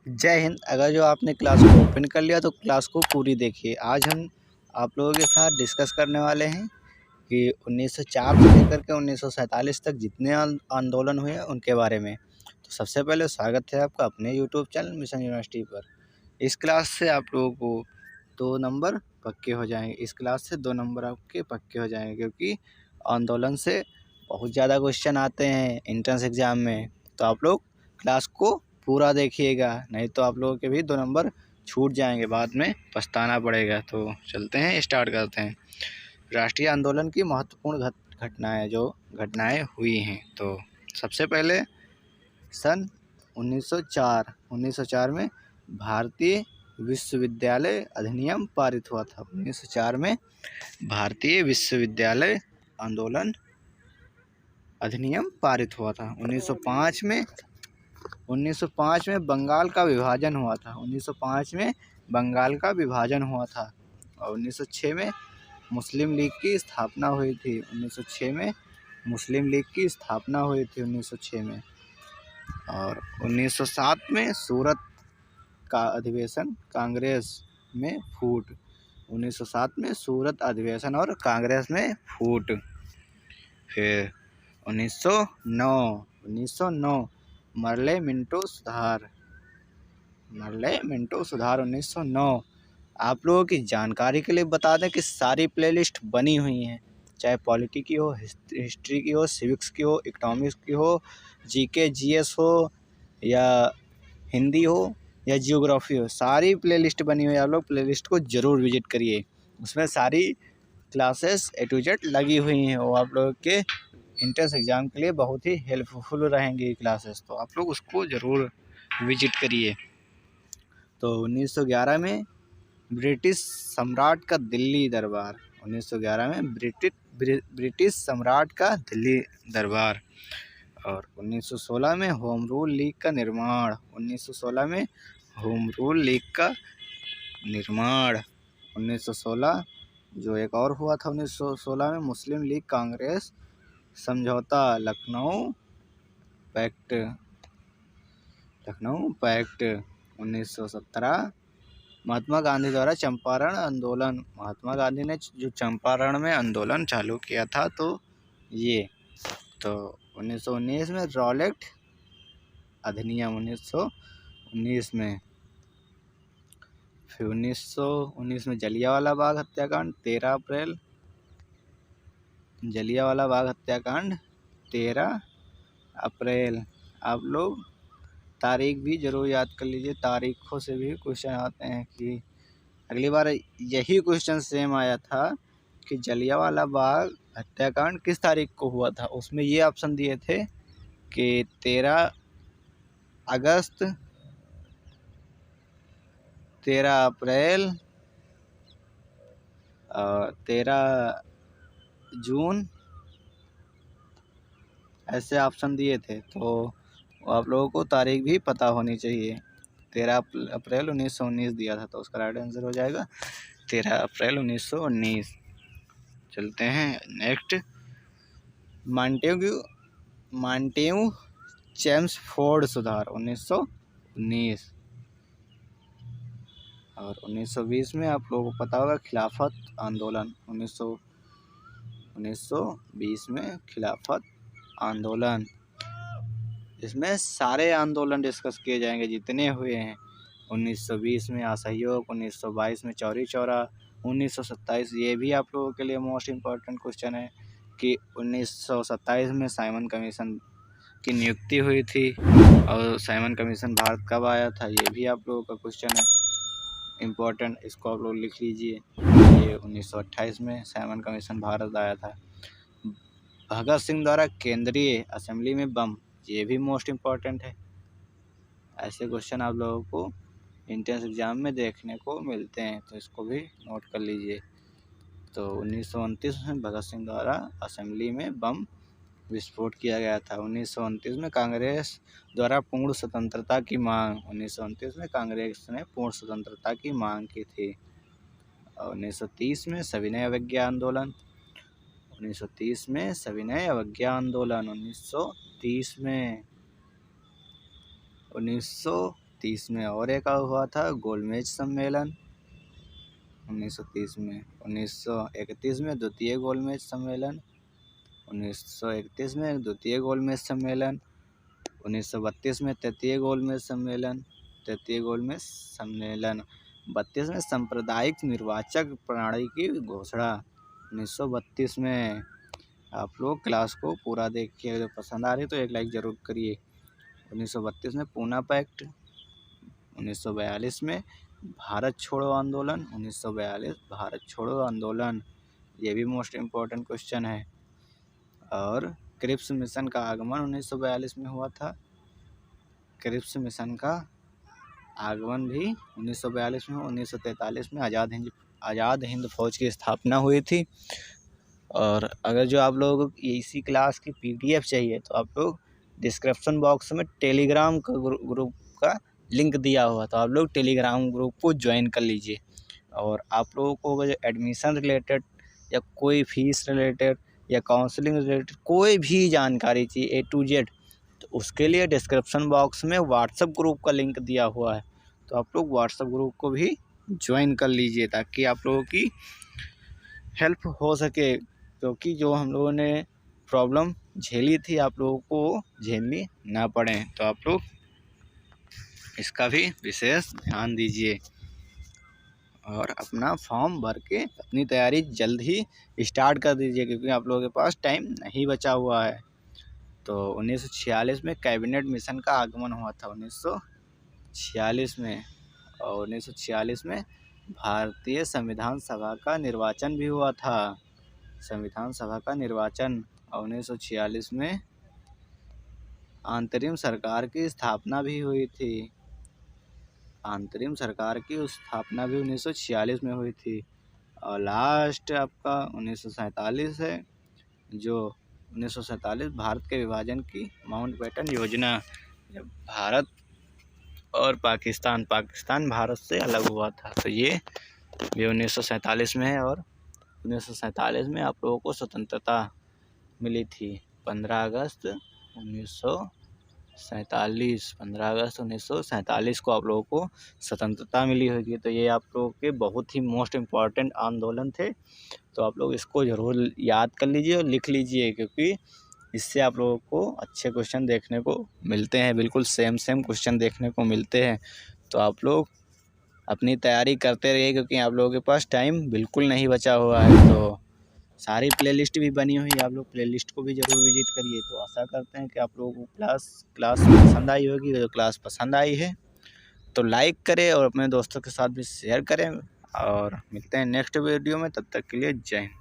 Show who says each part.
Speaker 1: जय हिंद। अगर जो आपने क्लास को ओपन कर लिया तो क्लास को पूरी देखिए। आज हम आप लोगों के साथ डिस्कस करने वाले हैं कि 1904 से लेकर के 1947 तक जितने आंदोलन हुए हैं उनके बारे में। तो सबसे पहले स्वागत है आपका अपने यूट्यूब चैनल मिशन यूनिवर्सिटी पर। इस क्लास से आप लोगों को 2 नंबर पक्के हो जाएंगे। इस क्लास से 2 नंबर आपके पक्के हो जाएंगे, क्योंकि आंदोलन से बहुत ज़्यादा क्वेश्चन आते हैं एंट्रेंस एग्ज़ाम में। तो आप लोग क्लास को पूरा देखिएगा, नहीं तो आप लोगों के भी 2 नंबर छूट जाएंगे, बाद में पछताना पड़ेगा। तो चलते हैं, स्टार्ट करते हैं। राष्ट्रीय आंदोलन की महत्वपूर्ण घटनाएं हुई हैं। तो सबसे पहले सन 1904 में भारतीय विश्वविद्यालय अधिनियम पारित हुआ था। 1904 में भारतीय विश्वविद्यालय आंदोलन अधिनियम पारित हुआ था। 1905 में बंगाल का विभाजन हुआ था। 1905 में बंगाल का विभाजन हुआ था। और 1906 में मुस्लिम लीग की स्थापना हुई थी। 1906 में मुस्लिम लीग की स्थापना हुई थी 1906 में। और 1907 में सूरत का अधिवेशन कांग्रेस में फूट। 1907 में सूरत अधिवेशन और कांग्रेस में फूट। फिर 1909 मरले मिंटो सुधार। 1909। आप लोगों की जानकारी के लिए बता दें कि सारी प्लेलिस्ट बनी हुई हैं, चाहे पॉलिटी की हो, हिस्ट्री की हो, सिविक्स की हो, इकोनॉमिक्स की हो, जीके जीएस हो, या हिंदी हो, या जियोग्राफी हो। सारी प्लेलिस्ट बनी हुई है। आप लोग प्लेलिस्ट को ज़रूर विजिट करिए, उसमें सारी क्लासेस A to Z लगी हुई हैं। वो आप लोगों के एंट्रेंस एग्ज़ाम के लिए बहुत ही हेल्पफुल रहेंगी क्लासेस, तो आप लोग उसको ज़रूर विजिट करिए। तो 1911 में ब्रिटिश सम्राट का दिल्ली दरबार। 1911 में ब्रिटिश सम्राट का दिल्ली दरबार। और 1916 में होम रूल लीग का निर्माण। 1916 में होम रूल लीग का निर्माण। 1916 जो एक और हुआ था 1916 में मुस्लिम लीग कांग्रेस समझौता, लखनऊ पैक्ट। 1917 महात्मा गांधी द्वारा चंपारण आंदोलन। महात्मा गांधी ने जो चंपारण में आंदोलन चालू किया था, तो ये। तो 1919 में रॉलेट अधिनियम। 1919 में। फिर 1919 में जलियांवाला बाग हत्याकांड। 13 अप्रैल जलियांवाला बाग हत्याकांड 13 अप्रैल। आप लोग तारीख भी ज़रूर याद कर लीजिए, तारीखों से भी क्वेश्चन आते हैं। कि अगली बार यही क्वेश्चन सेम आया था कि जलियांवाला बाग हत्याकांड किस तारीख को हुआ था। उसमें ये ऑप्शन दिए थे कि 13 अगस्त, 13 अप्रैल, 13 जून, ऐसे ऑप्शन दिए थे। तो आप लोगों को तारीख भी पता होनी चाहिए। 13 अप्रैल 1919 दिया था, तो उसका राइट आंसर हो जाएगा 13 अप्रैल 1919। चलते हैं नेक्स्ट। मॉन्टेग्यू चेम्सफोर्ड सुधार 1919। और 1920 में आप लोगों को पता होगा खिलाफत आंदोलन। 1920 में खिलाफत आंदोलन। इसमें सारे आंदोलन डिस्कस किए जाएंगे जितने हुए हैं। 1920 में असहयोग, 1922 में चौरी चौरा, 1927 ये भी आप लोगों के लिए मोस्ट इम्पॉर्टेंट क्वेश्चन है कि 1927 में साइमन कमीशन की नियुक्ति हुई थी। और साइमन कमीशन भारत कब आया था, ये भी आप लोगों का क्वेश्चन है इम्पोर्टेंट, इसको आप लोग लिख लीजिए। ये 1928 में साइमन कमीशन भारत आया था। भगत सिंह द्वारा केंद्रीय असेंबली में बम, ये भी मोस्ट इम्पॉर्टेंट है। ऐसे क्वेश्चन आप लोगों को एंट्रेंस एग्ज़ाम में देखने को मिलते हैं, तो इसको भी नोट कर लीजिए। तो 1929 में भगत सिंह द्वारा असेंबली में बम विस्फोट किया गया था। 1929 में कांग्रेस द्वारा पूर्ण स्वतंत्रता की मांग। 1929 में कांग्रेस ने पूर्ण स्वतंत्रता की मांग की थी। और 1930 में सविनय अवज्ञा आंदोलन। 1930 में सविनय अवज्ञा आंदोलन। 1930 में 1930 में और एक हुआ था गोलमेज सम्मेलन 1930 में। 1931 में द्वितीय गोलमेज सम्मेलन 1931 में द्वितीय गोलमेज सम्मेलन 1932 में तृतीय गोलमेज सम्मेलन 32 में सांप्रदायिक निर्वाचक प्रणाली की घोषणा 1932 में। आप लोग क्लास को पूरा देखिए, अगर पसंद आ रही तो एक लाइक ज़रूर करिए। 1932 में पूना पैक्ट 1942 में भारत छोड़ो आंदोलन 1942 भारत छोड़ो आंदोलन, ये भी मोस्ट इम्पोर्टेंट क्वेश्चन है। और क्रिप्स मिशन का आगमन 1942 में हुआ था। क्रिप्स मिशन का आगमन भी 1942 में। 1943 में आज़ाद हिंद फौज की स्थापना हुई थी। और अगर जो आप लोगों को इसी क्लास की PDF चाहिए तो आप लोग डिस्क्रिप्शन बॉक्स में टेलीग्राम का ग्रुप का लिंक दिया हुआ, तो आप लोग टेलीग्राम ग्रुप को ज्वाइन कर लीजिए। और आप लोगों को अगर एडमिशन रिलेटेड या कोई फीस रिलेटेड या काउंसलिंग रिलेटेड कोई भी जानकारी चाहिए A to Z, तो उसके लिए डिस्क्रिप्शन बॉक्स में व्हाट्सएप ग्रुप का लिंक दिया हुआ है, तो आप लोग व्हाट्सएप ग्रुप को भी ज्वाइन कर लीजिए ताकि आप लोगों की हेल्प हो सके। क्योंकि जो हम लोगों ने प्रॉब्लम झेली थी आप लोगों को झेलनी ना पड़े, तो आप लोग इसका भी विशेष ध्यान दीजिए और अपना फॉर्म भर के अपनी तैयारी जल्द ही स्टार्ट कर दीजिए, क्योंकि आप लोगों के पास टाइम नहीं बचा हुआ है। तो 1946 में कैबिनेट मिशन का आगमन हुआ था 1946 में। और 1946 में भारतीय संविधान सभा का निर्वाचन भी हुआ था, संविधान सभा का निर्वाचन। और 1946 में अंतरिम सरकार की स्थापना भी हुई थी, अंतरिम सरकार की स्थापना भी 1946 में हुई थी। और लास्ट आपका 1947 है, जो 1947 भारत के विभाजन की माउंटबेटन योजना, जब भारत और पाकिस्तान भारत से अलग हुआ था, तो ये भी 1947 में है। और 1947 में आप लोगों को स्वतंत्रता मिली थी 15 अगस्त 1947 को आप लोगों को स्वतंत्रता मिली होगी। तो ये आप लोगों के बहुत ही मोस्ट इम्पॉर्टेंट आंदोलन थे, तो आप लोग इसको ज़रूर याद कर लीजिए और लिख लीजिए, क्योंकि इससे आप लोगों को अच्छे क्वेश्चन देखने को मिलते हैं, बिल्कुल सेम क्वेश्चन देखने को मिलते हैं। तो आप लोग अपनी तैयारी करते रहिए, क्योंकि आप लोगों के पास टाइम बिल्कुल नहीं बचा हुआ है। तो सारी प्लेलिस्ट भी बनी हुई है, आप लोग प्लेलिस्ट को भी ज़रूर विजिट करिए। तो आशा करते हैं कि आप लोगों को क्लास पसंद आई होगी। अगर क्लास पसंद आई है तो लाइक करें और अपने दोस्तों के साथ भी शेयर करें, और मिलते हैं नेक्स्ट वीडियो में। तब तक के लिए जय हिंद।